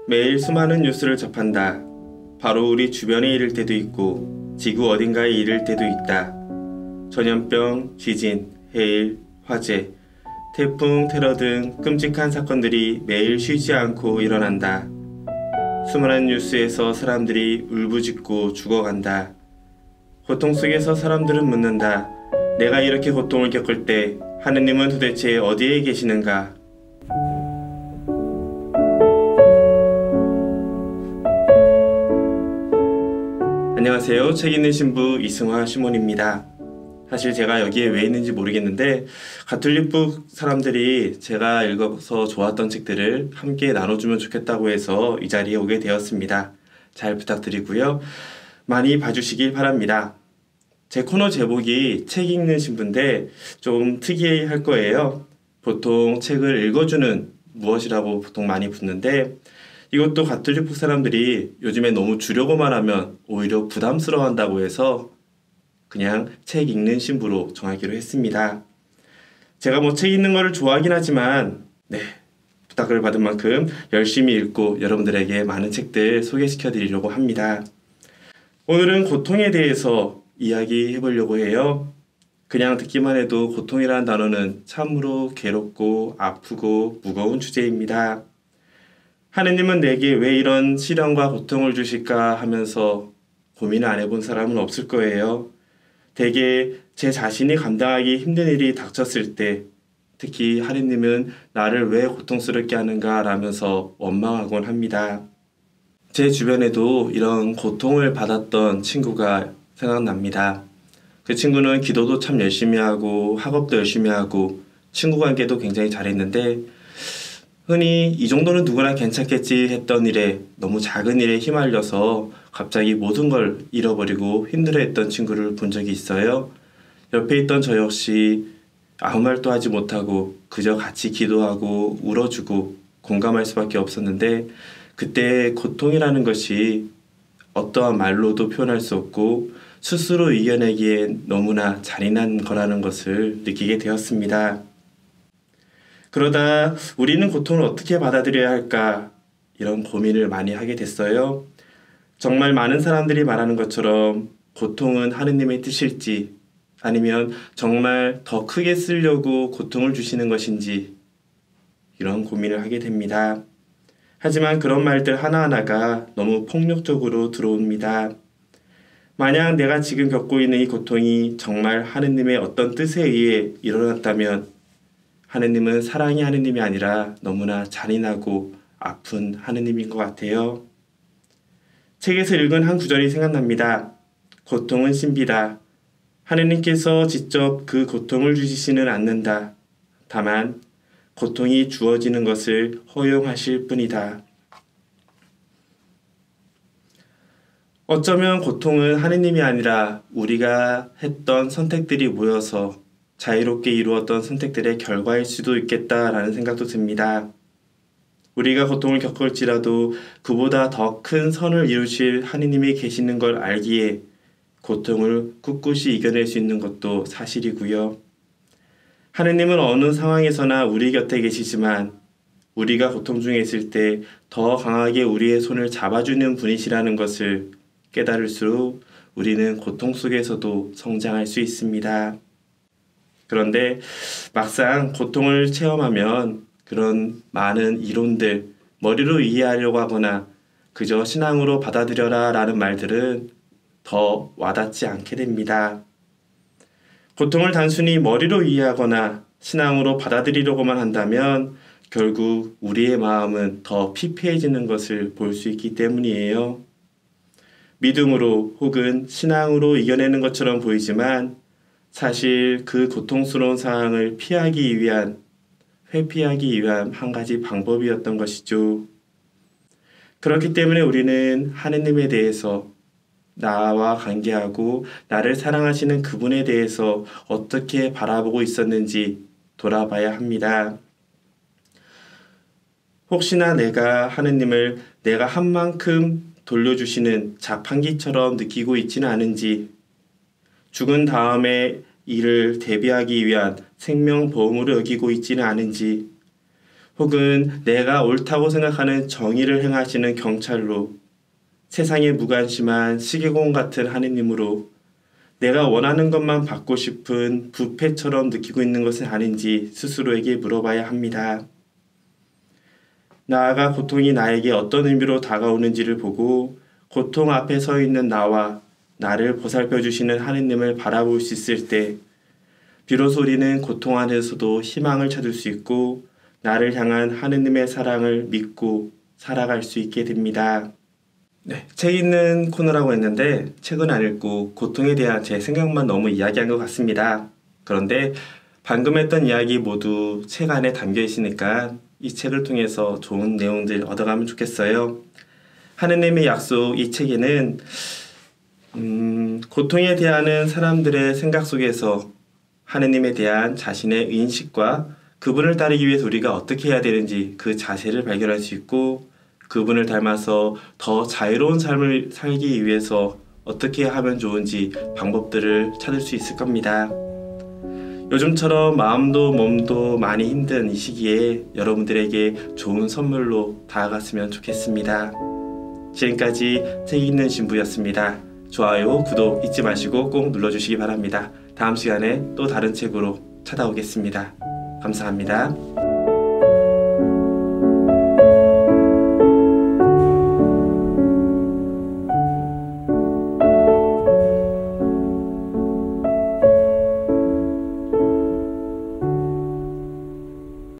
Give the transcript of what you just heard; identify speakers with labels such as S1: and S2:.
S1: 매일 수많은 뉴스를 접한다. 바로 우리 주변에 이를 때도 있고 지구 어딘가에 이를 때도 있다. 전염병, 지진, 해일, 화재, 태풍, 테러 등 끔찍한 사건들이 매일 쉬지 않고 일어난다. 수많은 뉴스에서 사람들이 울부짖고 죽어간다. 고통 속에서 사람들은 묻는다. 내가 이렇게 고통을 겪을 때 하느님은 도대체 어디에 계시는가? 안녕하세요. 책 읽는 신부 이승화 시몬입니다. 사실 제가 여기에 왜 있는지 모르겠는데 가톨릭북 사람들이 제가 읽어서 좋았던 책들을 함께 나눠주면 좋겠다고 해서 이 자리에 오게 되었습니다. 잘 부탁드리고요. 많이 봐주시길 바랍니다. 제 코너 제목이 책 읽는 신부인데 좀 특이할 거예요. 보통 책을 읽어주는 무엇이라고 보통 많이 묻는데 이것도 가톨릭북 사람들이 요즘에 너무 주려고 말하면 오히려 부담스러워한다고 해서 그냥 책 읽는 신부로 정하기로 했습니다. 제가 책 읽는 거를 좋아하긴 하지만 부탁을 받은 만큼 열심히 읽고 여러분들에게 많은 책들 소개시켜 드리려고 합니다. 오늘은 고통에 대해서 이야기해 보려고 해요. 그냥 듣기만 해도 고통이라는 단어는 참으로 괴롭고 아프고 무거운 주제입니다. 하느님은 내게 왜 이런 시련과 고통을 주실까 하면서 고민을 안 해본 사람은 없을 거예요. 대개 제 자신이 감당하기 힘든 일이 닥쳤을 때 특히 하느님은 나를 왜 고통스럽게 하는가 라면서 원망하곤 합니다. 제 주변에도 이런 고통을 받았던 친구가 생각납니다. 그 친구는 기도도 참 열심히 하고 학업도 열심히 하고 친구 관계도 굉장히 잘했는데 흔히 이 정도는 누구나 괜찮겠지 했던 일에 너무 작은 일에 휘말려서 갑자기 모든 걸 잃어버리고 힘들어했던 친구를 본 적이 있어요. 옆에 있던 저 역시 아무 말도 하지 못하고 그저 같이 기도하고 울어주고 공감할 수밖에 없었는데 그때 고통이라는 것이 어떠한 말로도 표현할 수 없고 스스로 이겨내기엔 너무나 잔인한 거라는 것을 느끼게 되었습니다. 그러다 우리는 고통을 어떻게 받아들여야 할까 이런 고민을 많이 하게 됐어요. 정말 많은 사람들이 말하는 것처럼 고통은 하느님의 뜻일지 아니면 정말 더 크게 쓰려고 고통을 주시는 것인지 이런 고민을 하게 됩니다. 하지만 그런 말들 하나하나가 너무 폭력적으로 들어옵니다. 만약 내가 지금 겪고 있는 이 고통이 정말 하느님의 어떤 뜻에 의해 일어났다면 하느님은 사랑의 하느님이 아니라 너무나 잔인하고 아픈 하느님인 것 같아요. 책에서 읽은 한 구절이 생각납니다. 고통은 신비다. 하느님께서 직접 그 고통을 주시지는 않는다. 다만 고통이 주어지는 것을 허용하실 뿐이다. 어쩌면 고통은 하느님이 아니라 우리가 했던 선택들이 모여서 자유롭게 이루었던 선택들의 결과일 수도 있겠다라는 생각도 듭니다. 우리가 고통을 겪을지라도 그보다 더 큰 선을 이루실 하느님이 계시는 걸 알기에 고통을 꿋꿋이 이겨낼 수 있는 것도 사실이고요. 하느님은 어느 상황에서나 우리 곁에 계시지만 우리가 고통 중에 있을 때 더 강하게 우리의 손을 잡아주는 분이시라는 것을 깨달을수록 우리는 고통 속에서도 성장할 수 있습니다. 그런데 막상 고통을 체험하면 그런 많은 이론들, 머리로 이해하려고 하거나 그저 신앙으로 받아들여라 라는 말들은 더 와닿지 않게 됩니다. 고통을 단순히 머리로 이해하거나 신앙으로 받아들이려고만 한다면 결국 우리의 마음은 더 피폐해지는 것을 볼 수 있기 때문이에요. 믿음으로 혹은 신앙으로 이겨내는 것처럼 보이지만 사실 그 고통스러운 상황을 회피하기 위한 한 가지 방법이었던 것이죠. 그렇기 때문에 우리는 하느님에 대해서 나와 관계하고 나를 사랑하시는 그분에 대해서 어떻게 바라보고 있었는지 돌아봐야 합니다. 혹시나 내가 하느님을 내가 한 만큼 돌려주시는 자판기처럼 느끼고 있지는 않은지 죽은 다음에 이를 대비하기 위한 생명보험으로 여기고 있지는 않은지 혹은 내가 옳다고 생각하는 정의를 행하시는 경찰로, 세상에 무관심한 시계공 같은 하느님으로 내가 원하는 것만 받고 싶은 부패처럼 느끼고 있는 것은 아닌지 스스로에게 물어봐야 합니다. 나아가 고통이 나에게 어떤 의미로 다가오는지를 보고 고통 앞에 서 있는 나와 나를 보살펴 주시는 하느님을 바라볼 수 있을 때 비로소 우리는 고통 안에서도 희망을 찾을 수 있고 나를 향한 하느님의 사랑을 믿고 살아갈 수 있게 됩니다. 네, 책 읽는 코너라고 했는데 책은 안 읽고 고통에 대한 제 생각만 너무 이야기한 것 같습니다. 그런데 방금 했던 이야기 모두 책 안에 담겨 있으니까 이 책을 통해서 좋은 내용들 얻어가면 좋겠어요. 하느님의 약속 이 책에는 고통에 대하는 사람들의 생각 속에서 하느님에 대한 자신의 인식과 그분을 따르기 위해서 우리가 어떻게 해야 되는지 그 자세를 발견할 수 있고 그분을 닮아서 더 자유로운 삶을 살기 위해서 어떻게 하면 좋은지 방법들을 찾을 수 있을 겁니다. 요즘처럼 마음도 몸도 많이 힘든 이 시기에 여러분들에게 좋은 선물로 다가갔으면 좋겠습니다. 지금까지 책 읽는 신부였습니다. 좋아요, 구독 잊지 마시고 꼭 눌러주시기 바랍니다. 다음 시간에 또 다른 책으로 찾아오겠습니다. 감사합니다.